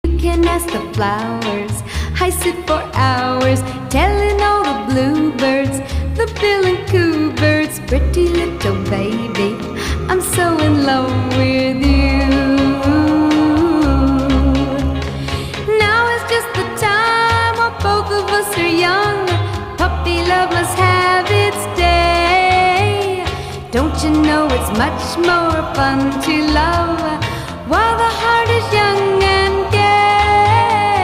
You can ask the flowers. I sit for hours telling all the bluebirds, the bill and coo birds, pretty little baby, I'm so in love with you. Now is just the time while both of us are young. Puppy love must have its day. Don't you know it's much more fun to love while the heart is young and gay?